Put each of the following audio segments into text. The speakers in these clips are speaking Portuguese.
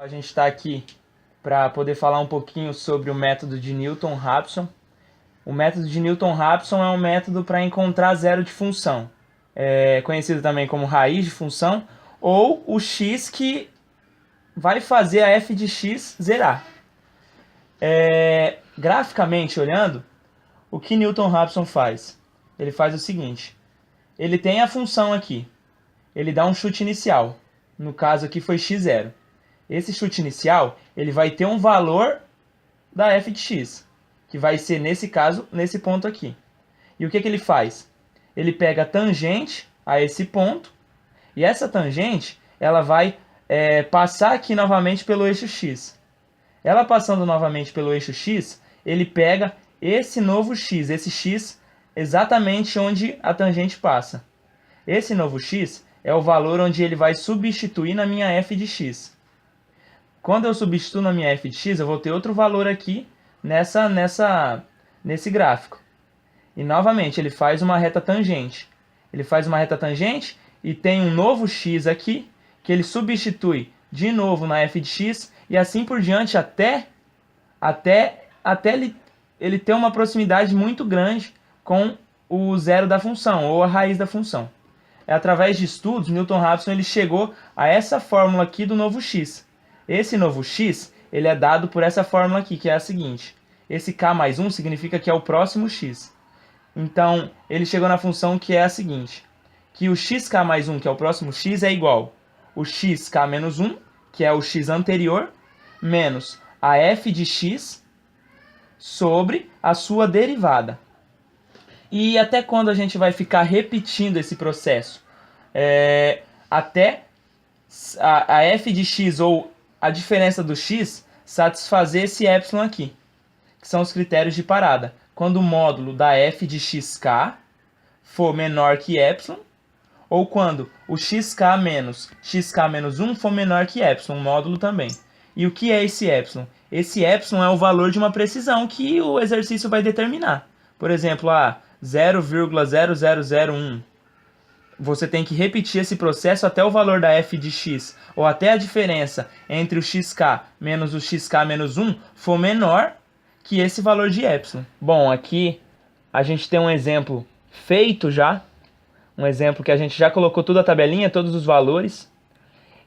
A gente está aqui para poder falar um pouquinho sobre o método de Newton-Raphson. O método de Newton-Raphson é um método para encontrar zero de função, conhecido também como raiz de função, ou o x que vai fazer a f de x zerar. Graficamente olhando, o que Newton-Raphson faz? Ele faz o seguinte: ele tem a função aqui, ele dá um chute inicial, no caso aqui foi x0. Esse chute inicial, ele vai ter um valor da f de x, que vai ser, nesse caso, nesse ponto aqui. E o que ele faz? Ele pega a tangente a esse ponto, e essa tangente ela vai passar aqui novamente pelo eixo x. Ela passando novamente pelo eixo x, ele pega esse novo x, esse x exatamente onde a tangente passa. Esse novo x é o valor onde ele vai substituir na minha f de x. Quando eu substituo na minha f de x, eu vou ter outro valor aqui nesse gráfico. E novamente, ele faz uma reta tangente. Ele faz uma reta tangente e tem um novo x aqui, que ele substitui de novo na f de x, e assim por diante até ele ter uma proximidade muito grande com o zero da função, ou a raiz da função. Através de estudos, Newton-Raphson ele chegou a essa fórmula aqui do novo x. Esse novo x ele é dado por essa fórmula aqui, que é a seguinte. Esse k mais 1 significa que é o próximo x. Então, ele chegou na função que é a seguinte, que o xk mais 1, que é o próximo x, é igual o xk menos 1, que é o x anterior, menos a f de x sobre a sua derivada. E até quando a gente vai ficar repetindo esse processo? Até a f de x ou a diferença do x satisfazer esse epsilon aqui, que são os critérios de parada. Quando o módulo da f de xk for menor que epsilon, ou quando o xk menos 1 for menor que epsilon, módulo também. E o que é esse epsilon? Esse epsilon é o valor de uma precisão que o exercício vai determinar. Por exemplo, 0,0001. Você tem que repetir esse processo até o valor da f de x, ou até a diferença entre o xk menos o xk menos 1 for menor que esse valor de epsilon. Bom, aqui a gente tem um exemplo feito já, um exemplo que a gente já colocou toda a tabelinha, todos os valores,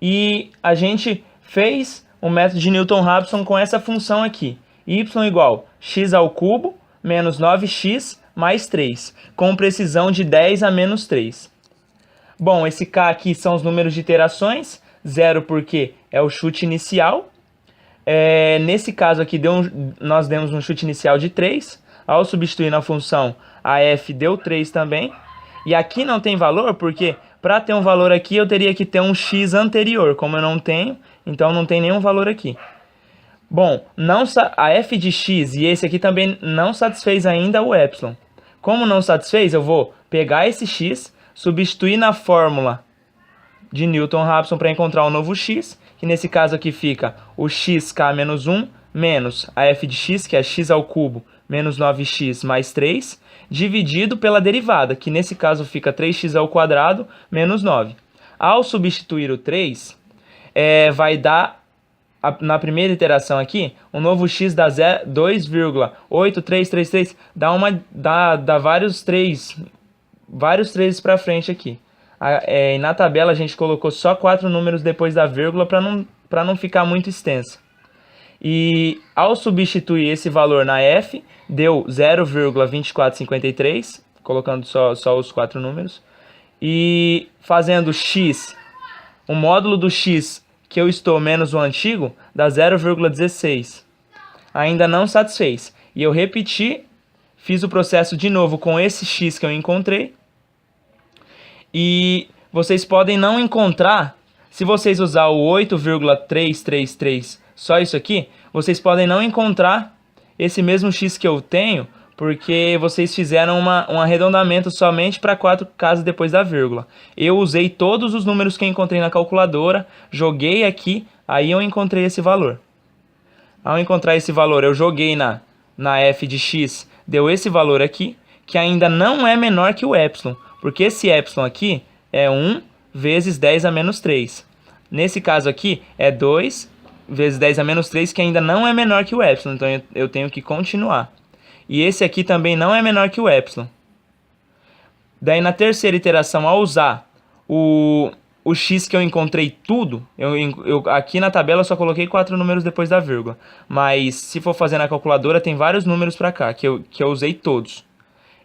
e a gente fez o método de Newton-Raphson com essa função aqui, y igual x ao cubo menos 9x mais 3, com precisão de 10 a menos 3. Bom, esse k aqui são os números de iterações, 0 porque é o chute inicial. Nesse caso aqui, nós demos um chute inicial de 3. Ao substituir na função, a f deu 3 também. E aqui não tem valor, porque para ter um valor aqui, eu teria que ter um x anterior. Como eu não tenho, então não tem nenhum valor aqui. Bom, a f de x e esse aqui também não satisfez ainda o epsilon. Como não satisfez, eu vou pegar esse x, substituir na fórmula de Newton-Raphson para encontrar um novo x, que nesse caso aqui fica o xk menos 1 menos a f de x, que é x ao cubo, menos 9x mais 3, dividido pela derivada, que nesse caso fica 3x ao quadrado menos 9. Ao substituir o 3, vai dar, na primeira iteração aqui, o novo x dá 2,8333, dá vários 3 para frente aqui. E na tabela a gente colocou só 4 números depois da vírgula para não ficar muito extenso. E ao substituir esse valor na f, deu 0,2453, colocando só os 4 números. E fazendo x, o módulo do x que eu estou menos o antigo, dá 0,16. Ainda não satisfez. E eu repeti, fiz o processo de novo com esse x que eu encontrei. E vocês podem não encontrar, se vocês usar o 8,333, só isso aqui, vocês podem não encontrar esse mesmo x que eu tenho, porque vocês fizeram um arredondamento somente para 4 casas depois da vírgula. Eu usei todos os números que eu encontrei na calculadora, joguei aqui, aí eu encontrei esse valor. Ao encontrar esse valor, eu joguei na f de x, deu esse valor aqui, que ainda não é menor que o epsilon, porque esse epsilon aqui é 1 vezes 10 a menos 3. Nesse caso aqui é 2 vezes 10 a menos 3, que ainda não é menor que o epsilon, então eu tenho que continuar. E esse aqui também não é menor que o epsilon. Daí na terceira iteração, ao usar o x que eu encontrei tudo, aqui na tabela eu só coloquei 4 números depois da vírgula. Mas se for fazer na calculadora, tem vários números para cá, que eu usei todos.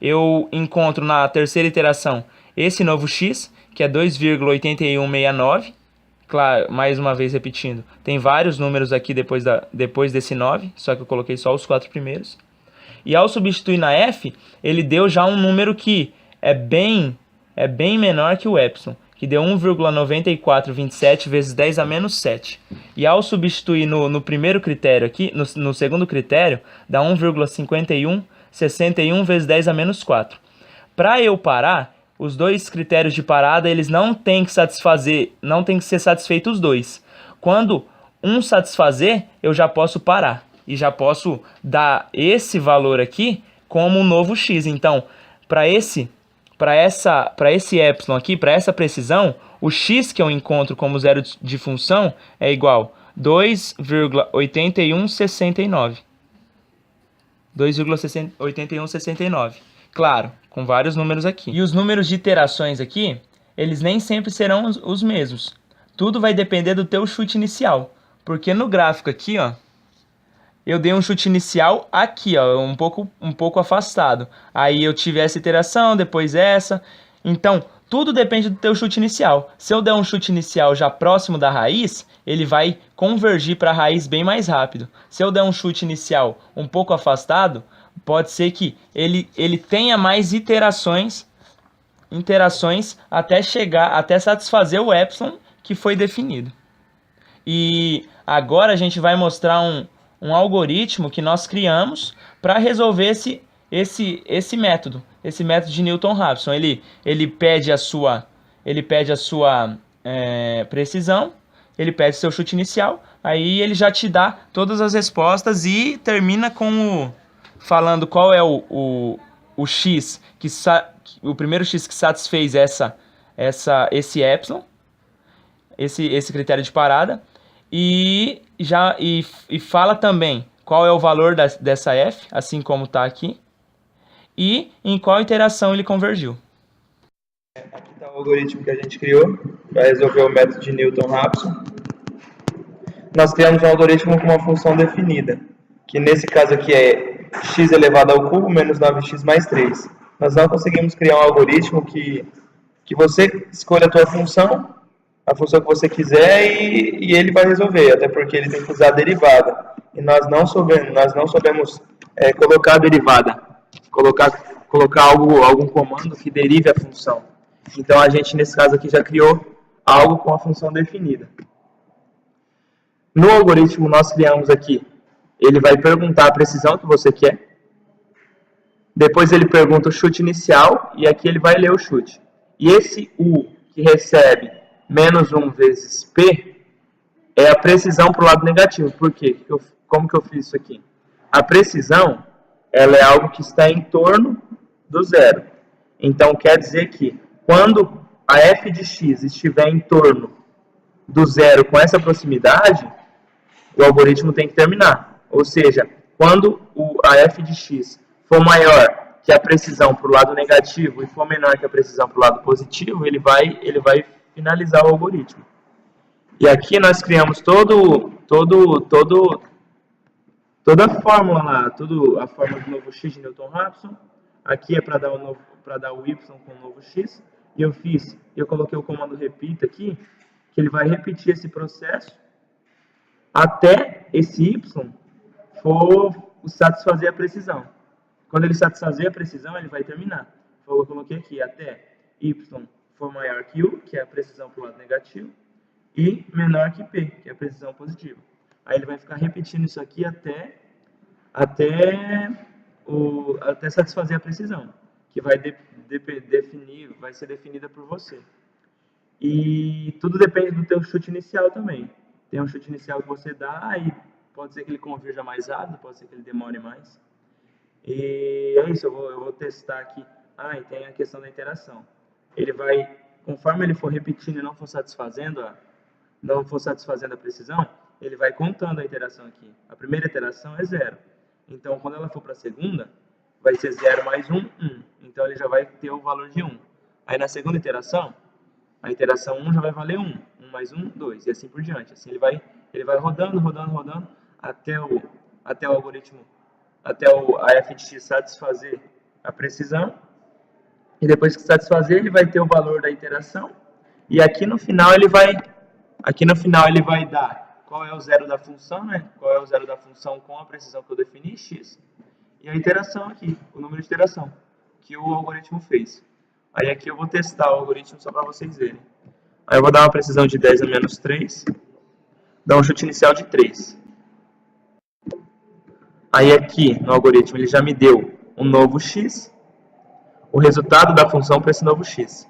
Eu encontro na terceira iteração esse novo x, que é 2,8169. Claro, mais uma vez repetindo, tem vários números aqui depois desse 9, só que eu coloquei só os 4 primeiros. E ao substituir na f, ele deu já um número que é bem menor que o epsilon, que deu 1,9427 vezes 10 a menos 7. E ao substituir no primeiro critério aqui, no segundo critério, dá 1,5161 vezes 10 a menos 4. Para eu parar, os dois critérios de parada, eles não têm que satisfazer, não tem que ser satisfeitos os dois. Quando um satisfazer, eu já posso parar. E já posso dar esse valor aqui como um novo x. Então, para esse epsilon aqui, para essa precisão, o x que eu encontro como zero de função é igual a 2,8169. 2,8169. Claro, com vários números aqui. E os números de iterações aqui, eles nem sempre serão os mesmos. Tudo vai depender do teu chute inicial. Porque no gráfico aqui, ó, eu dei um chute inicial aqui, ó, um pouco afastado. Aí eu tive essa iteração, depois essa. Então, tudo depende do teu chute inicial. Se eu der um chute inicial já próximo da raiz, ele vai convergir para a raiz bem mais rápido. Se eu der um chute inicial um pouco afastado, pode ser que ele tenha mais interações até satisfazer o epsilon que foi definido. E agora a gente vai mostrar um algoritmo que nós criamos para resolver esse método de Newton-Raphson. Ele pede a sua precisão, ele pede seu chute inicial, aí ele já te dá todas as respostas e termina falando qual é o x o primeiro x que satisfez esse epsilon, esse critério de parada. E fala também qual é o valor dessa f, assim como está aqui, e em qual iteração ele convergiu. Aqui está o algoritmo que a gente criou para resolver o método de Newton-Raphson. Nós criamos um algoritmo com uma função definida, que nesse caso aqui é x elevado ao cubo menos 9x mais 3. Nós não conseguimos criar um algoritmo que você escolha a tua função, a função que você quiser e ele vai resolver, até porque ele tem que usar a derivada. E nós não sabemos colocar a derivada, colocar algum comando que derive a função. Então a gente, nesse caso aqui, já criou algo com a função definida. No algoritmo nós criamos aqui, ele vai perguntar a precisão que você quer. Depois ele pergunta o chute inicial e aqui ele vai ler o chute. E esse U que recebe menos 1 vezes P é a precisão para o lado negativo. Por quê? Como que eu fiz isso aqui? A precisão, ela é algo que está em torno do zero. Então, quer dizer que quando a f de x estiver em torno do zero com essa proximidade, o algoritmo tem que terminar. Ou seja, quando a f de x for maior que a precisão para o lado negativo e for menor que a precisão para o lado positivo, ele vai finalizar o algoritmo. E aqui nós criamos toda a fórmula lá, a fórmula do novo x de Newton-Raphson. Aqui é para dar o y com o novo x. E eu coloquei o comando repita aqui, que ele vai repetir esse processo até esse y for satisfazer a precisão. Quando ele satisfazer a precisão, ele vai terminar. Então, eu coloquei aqui até y for maior que u, que é a precisão para o lado negativo, e menor que p, que é a precisão positiva. Aí ele vai ficar repetindo isso aqui até satisfazer a precisão, que vai ser definida por você. E tudo depende do teu chute inicial também. Tem um chute inicial que você dá e pode ser que ele converja mais rápido, pode ser que ele demore mais. E é isso, eu vou testar aqui. E tem a questão da interação. Ele vai, conforme ele for repetindo e não for satisfazendo a precisão, ele vai contando a iteração aqui. A primeira iteração é 0. Então, quando ela for para a segunda, vai ser 0 mais 1, 1. Então, ele já vai ter o valor de 1. Aí, na segunda iteração, a iteração 1 já vai valer 1. 1 mais 1, 2. E assim por diante. Assim, ele vai rodando, até o algoritmo, a f de x satisfazer a precisão. E depois que satisfazer, ele vai ter o valor da iteração. E aqui no final ele vai dar qual é o zero da função, né? Qual é o zero da função com a precisão que eu defini, x. E a iteração aqui, o número de iteração que o algoritmo fez. Aí aqui eu vou testar o algoritmo só para vocês verem. Aí eu vou dar uma precisão de 10 a menos 3. Dar um chute inicial de 3. Aí aqui no algoritmo ele já me deu um novo x. O resultado da função para esse novo x.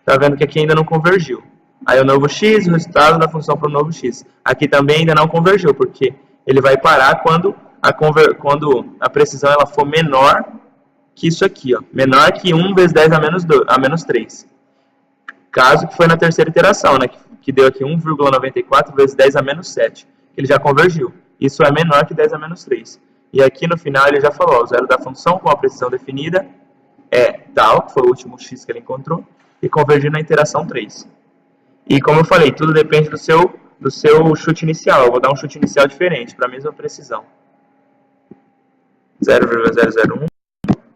Tá vendo que aqui ainda não convergiu. Aí o novo x, o resultado da função para o novo x. Aqui também ainda não convergiu, porque ele vai parar quando a precisão ela for menor que isso aqui, ó. Menor que 1 vezes 10 a menos 3. Caso que foi na terceira iteração, né? Que deu aqui 1,94 vezes 10 a menos 7. Ele já convergiu. Isso é menor que 10 a menos 3. E aqui no final ele já falou, ó, o zero da função com a precisão definida é tal, que foi o último x que ele encontrou, e convergir na iteração 3. E como eu falei, tudo depende do seu chute inicial. Eu vou dar um chute inicial diferente, para a mesma precisão. 0,001. Vou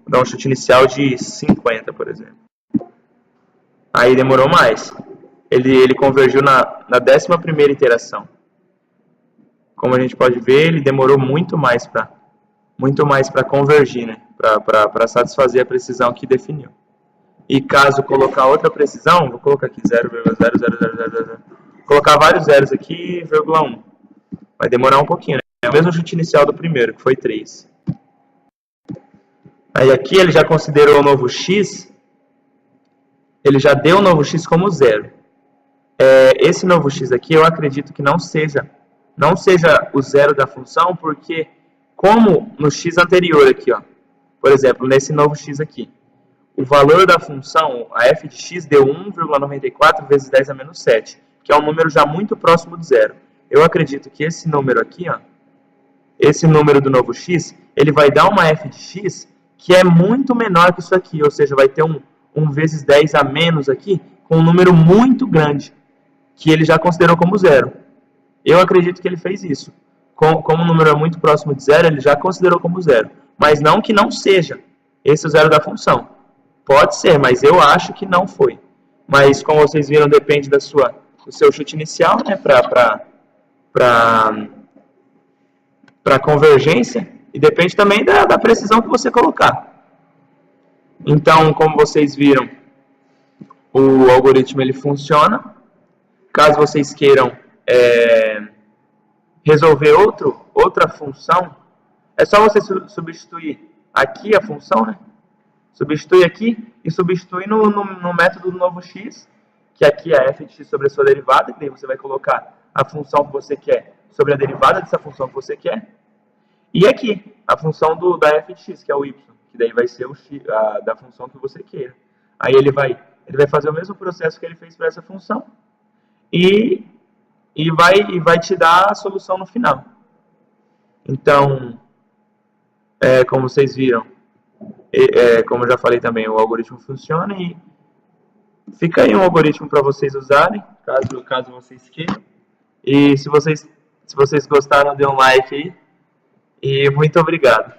dar um chute inicial de 50, por exemplo. Aí demorou mais. Ele convergiu na 11ª iteração. Como a gente pode ver, ele demorou muito mais para convergir, né? Para satisfazer a precisão que definiu. E caso colocar outra precisão, vou colocar aqui 0,00000. Colocar vários zeros aqui, 1. Vai demorar um pouquinho, né? É o mesmo chute inicial do primeiro, que foi 3. Aí aqui ele já considerou o novo x, ele já deu o novo x como 0. Esse novo x aqui eu acredito que não seja o zero da função, porque como no x anterior aqui, ó, por exemplo, nesse novo x aqui, o valor da função, a f de x, deu 1,94 vezes 10 a menos 7, que é um número já muito próximo de zero. Eu acredito que esse número aqui, ó, esse número do novo x, ele vai dar uma f de x que é muito menor que isso aqui, ou seja, vai ter um vezes 10 a menos aqui, com um número muito grande, que ele já considerou como zero. Eu acredito que ele fez isso. Como o número é muito próximo de zero, ele já considerou como zero. Mas não que não seja esse o zero da função. Pode ser, mas eu acho que não foi. Mas, como vocês viram, depende do seu chute inicial, né, para convergência, e depende também da precisão que você colocar. Então, como vocês viram, o algoritmo ele funciona. Caso vocês queiram resolver outra função, é só você substituir aqui a função, né? Substitui aqui e substitui no método do novo x, que aqui é f de x sobre a sua derivada, que daí você vai colocar a função que você quer sobre a derivada dessa função que você quer. E aqui, a função da f de x, que é o y, que daí vai ser da função que você queira. Aí ele vai fazer o mesmo processo que ele fez para essa função e vai te dar a solução no final. Então, como vocês viram, como eu já falei também, o algoritmo funciona e fica aí um algoritmo para vocês usarem, caso vocês queiram. E se vocês gostaram, dê um like aí. E muito obrigado.